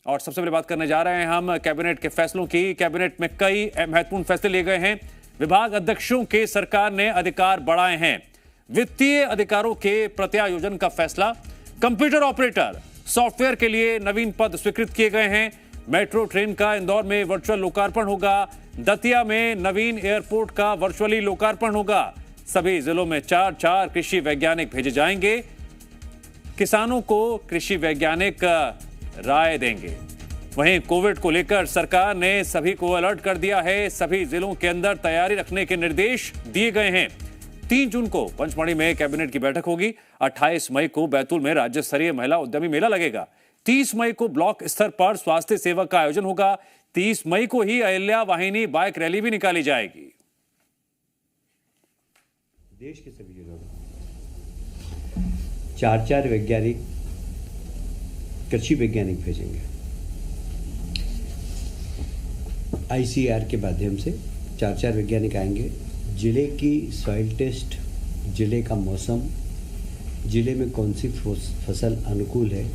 और सबसे पहले बात करने जा रहे हैं हम कैबिनेट के फैसलों की। कैबिनेट में कई महत्वपूर्ण फैसले लिए गए हैं। विभाग अध्यक्षों के सरकार ने अधिकार बढ़ाए हैं। वित्तीय अधिकारों के प्रत्यायोजन का फैसला। कंप्यूटर ऑपरेटर सॉफ्टवेयर के लिए नवीन पद स्वीकृत किए गए हैं। मेट्रो ट्रेन का इंदौर में वर्चुअल लोकार्पण होगा। दतिया में नवीन एयरपोर्ट का वर्चुअली लोकार्पण होगा। सभी जिलों में 4 कृषि वैज्ञानिक भेजे जाएंगे। किसानों को कृषि वैज्ञानिक राय देंगे। वहीं कोविड को लेकर सरकार ने सभी को अलर्ट कर दिया है। सभी जिलों के अंदर तैयारी रखने के निर्देश दिए गए हैं। 3 जून को पंचमढ़ी में कैबिनेट की बैठक होगी। 28 मई को बैतूल में राज्य स्तरीय महिला उद्यमी मेला लगेगा। 30 मई को ब्लॉक स्तर पर स्वास्थ्य सेवा का आयोजन होगा। 30 मई को ही अहिल्या वाहिनी बाइक रैली भी निकाली जाएगी। देश के सभी जिलों में 4 वैज्ञानिक कृषि वैज्ञानिक भेजेंगे। ICAR के माध्यम से 4 वैज्ञानिक आएंगे। जिले की सॉइल टेस्ट, जिले का मौसम, जिले में कौन सी फसल अनुकूल है,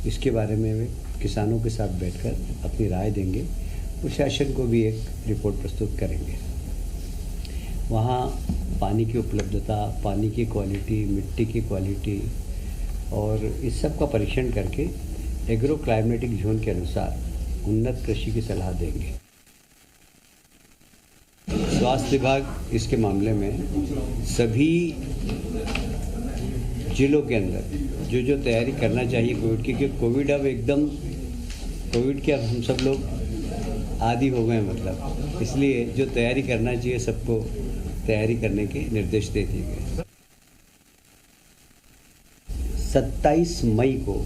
इसके बारे में वे किसानों के साथ बैठकर अपनी राय देंगे। प्रशासन को भी एक रिपोर्ट प्रस्तुत करेंगे। वहाँ पानी की उपलब्धता, पानी की क्वालिटी, मिट्टी की क्वालिटी और इस सब का परीक्षण करके एग्रो क्लाइमेटिक जोन के अनुसार उन्नत कृषि की सलाह देंगे। स्वास्थ्य विभाग इसके मामले में सभी जिलों के अंदर जो तैयारी करना चाहिए कोविड की, क्योंकि कोविड अब एकदम कोविड के अब हम सब लोग आदी हो गए मतलब, इसलिए जो तैयारी करना चाहिए सबको तैयारी करने के निर्देश दे दिए गए। 27 मई को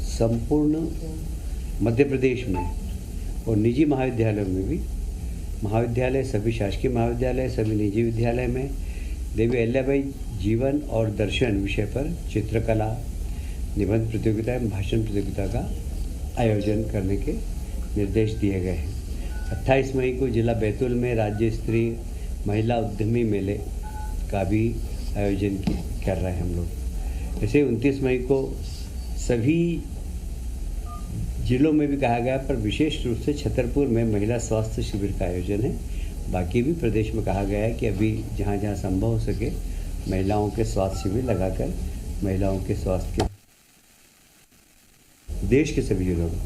संपूर्ण मध्य प्रदेश में और निजी महाविद्यालयों में भी, महाविद्यालय सभी शासकीय महाविद्यालय, सभी निजी विद्यालय में देवी अहिल्याबाई जीवन और दर्शन विषय पर चित्रकला, निबंध प्रतियोगिता एवं भाषण प्रतियोगिता का आयोजन करने के निर्देश दिए गए हैं। 28 मई को जिला बैतूल में राज्य स्तरीय महिला उद्यमी मेले का भी आयोजन कर रहे हैं हम लोग। ऐसे 29 मई को सभी जिलों में भी कहा गया, पर विशेष रूप से छतरपुर में महिला स्वास्थ्य शिविर का आयोजन है। बाकी भी प्रदेश में कहा गया है कि अभी जहाँ जहाँ संभव हो सके महिलाओं के स्वास्थ्य शिविर लगाकर महिलाओं के स्वास्थ्य के देश के सभी जिलों में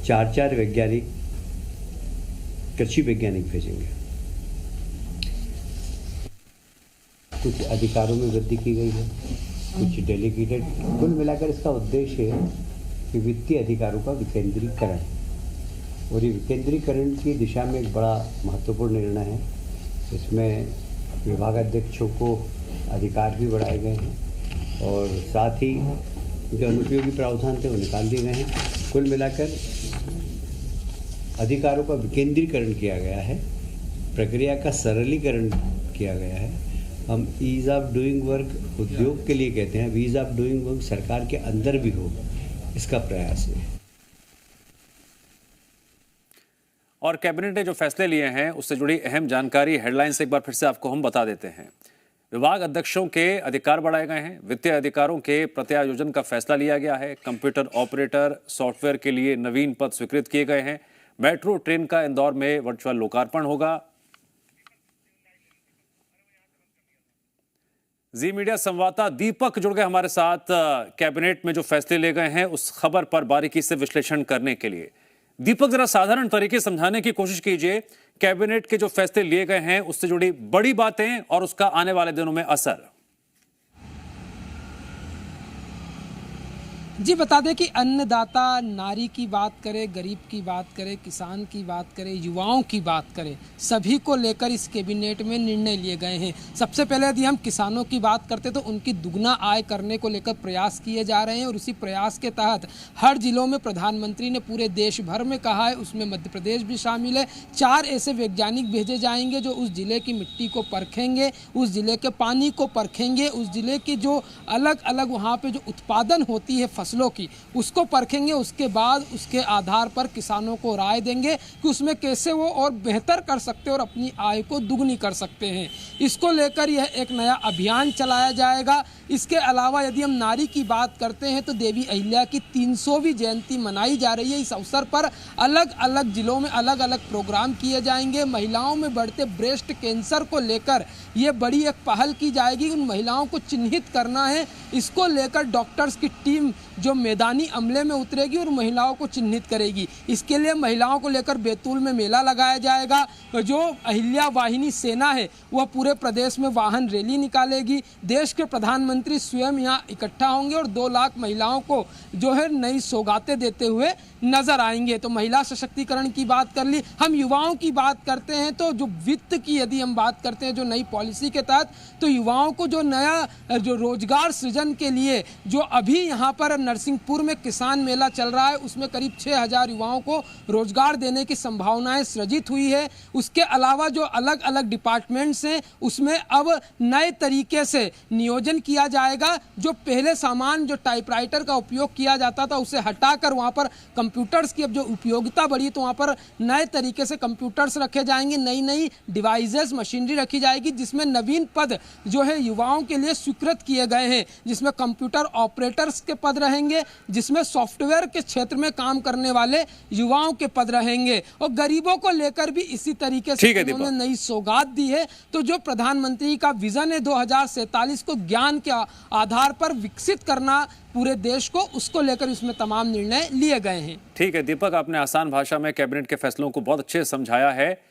4 वैज्ञानिक कृषि वैज्ञानिक भेजेंगे। कुछ अधिकारों में वृद्धि की गई है, कुछ डेलीगेटेड। कुल मिलाकर इसका उद्देश्य है कि वित्तीय अधिकारों का विकेंद्रीकरण, और ये विकेंद्रीकरण की दिशा में एक बड़ा महत्वपूर्ण निर्णय है। इसमें विभागाध्यक्षों को अधिकार भी बढ़ाए गए हैं और साथ ही जो अनुपयोगी प्रावधान थे वो निकाल दिए गए हैं। कुल मिलाकर अधिकारों का विकेंद्रीकरण किया गया है, प्रक्रिया का सरलीकरण किया गया है। हम ईज़ ऑफ डूइंग वर्क उद्योग के लिए कहते हैं, ईज़ ऑफ डूइंग वर्क सरकार के अंदर भी हो, इसका प्रयास है। और कैबिनेट ने जो फैसले लिए हैं उससे जुड़ी अहम जानकारी हेडलाइंस एक बार फिर से आपको हम बता देते हैं। विभाग अध्यक्षों के अधिकार बढ़ाए गए हैं। वित्तीय अधिकारों के प्रत्यायोजन का फैसला लिया गया है। कंप्यूटर ऑपरेटर सॉफ्टवेयर के लिए नवीन पद स्वीकृत किए गए हैं। मेट्रो ट्रेन का इंदौर में वर्चुअल लोकार्पण होगा। जी मीडिया संवाददाता दीपक जुड़ गए हमारे साथ कैबिनेट में जो फैसले लिए गए हैं उस खबर पर बारीकी से विश्लेषण करने के लिए। दीपक, जरा साधारण तरीके से समझाने की कोशिश कीजिए, कैबिनेट के जो फैसले लिए गए हैं उससे जुड़ी बड़ी बातें और उसका आने वाले दिनों में असर। जी बता दें कि अन्नदाता, नारी की बात करें, गरीब की बात करें, किसान की बात करें, युवाओं की बात करें, सभी को लेकर इस कैबिनेट में निर्णय लिए गए हैं। सबसे पहले यदि हम किसानों की बात करते तो उनकी दुगना आय करने को लेकर प्रयास किए जा रहे हैं और उसी प्रयास के तहत हर जिलों में प्रधानमंत्री ने पूरे देश भर में कहा है, उसमें मध्य प्रदेश भी शामिल है। 4 ऐसे वैज्ञानिक भेजे जाएंगे जो उस जिले की मिट्टी को परखेंगे, उस जिले के पानी को परखेंगे, उस जिले की जो अलग अलग वहाँ पर जो उत्पादन होती है फसलों की, उसको परखेंगे, उसके बाद उसके आधार पर किसानों को राय देंगे कि उसमें कैसे वो और बेहतर कर सकते हैं और अपनी आय को दुगनी कर सकते हैं। इसको लेकर यह एक नया अभियान चलाया जाएगा। इसके अलावा यदि हम नारी की बात करते हैं तो देवी अहिल्या की 300वीं जयंती मनाई जा रही है। इस अवसर पर अलग अलग जिलों में अलग अलग प्रोग्राम किए जाएंगे। महिलाओं में बढ़ते ब्रेस्ट कैंसर को लेकर ये बड़ी एक पहल की जाएगी। उन महिलाओं को चिन्हित करना है, इसको लेकर डॉक्टर्स की टीम जो मैदानी अमले में उतरेगी और महिलाओं को चिन्हित करेगी। इसके लिए महिलाओं को लेकर बैतूल में मेला लगाया जाएगा। जो अहिल्या वाहिनी सेना है वह पूरे प्रदेश में वाहन रैली निकालेगी। देश के प्रधानमंत्री स्वयं यहाँ इकट्ठा होंगे और 2 लाख महिलाओं को जो है नई सौगातें देते हुए नजर आएंगे। तो महिला सशक्तिकरण की बात कर ली। हम युवाओं की बात करते हैं तो जो वित्त की यदि हम बात करते हैं जो नई पॉलिसी के तहत, तो युवाओं को जो नया जो रोजगार सृजन के लिए जो अभी यहाँ पर नरसिंहपुर में किसान मेला चल रहा है उसमें करीब 6000 युवाओं को रोजगार देने की संभावनाएं सृजित हुई है। उसके अलावा जो अलग अलग डिपार्टमेंट्स हैं उसमें अब नए तरीके से नियोजन किया जाएगा। जो पहले सामान जो टाइपराइटर का उपयोग किया जाता था उसे हटाकर वहाँ पर कंप्यूटर्स की अब जो उपयोगिता बढ़ी तो वहाँ पर नए तरीके से कंप्यूटर्स रखे जाएंगे, नई नई डिवाइसेस मशीनरी रखी जाएगी जिसमें नवीन पद जो है युवाओं के लिए स्वीकृत किए गए हैं, जिसमें कंप्यूटर ऑपरेटर्स के पद रहेंगे, जिसमें सॉफ्टवेयर के क्षेत्र में काम करने वाले युवाओं के पद रहेंगे और गरीबों को लेकर भी इसी तरीके से उन्होंने नई सौगात दी है। तो जो प्रधानमंत्री का विजन है 2047 को ज्ञान के आधार पर विकसित करना पूरे देश को, उसको लेकर इसमें तमाम निर्णय लिए गए हैं। ठीक है दीपक, आपने आसान भाषा में कैबिनेट के फैसलों को बहुत अच्छे से समझाया है।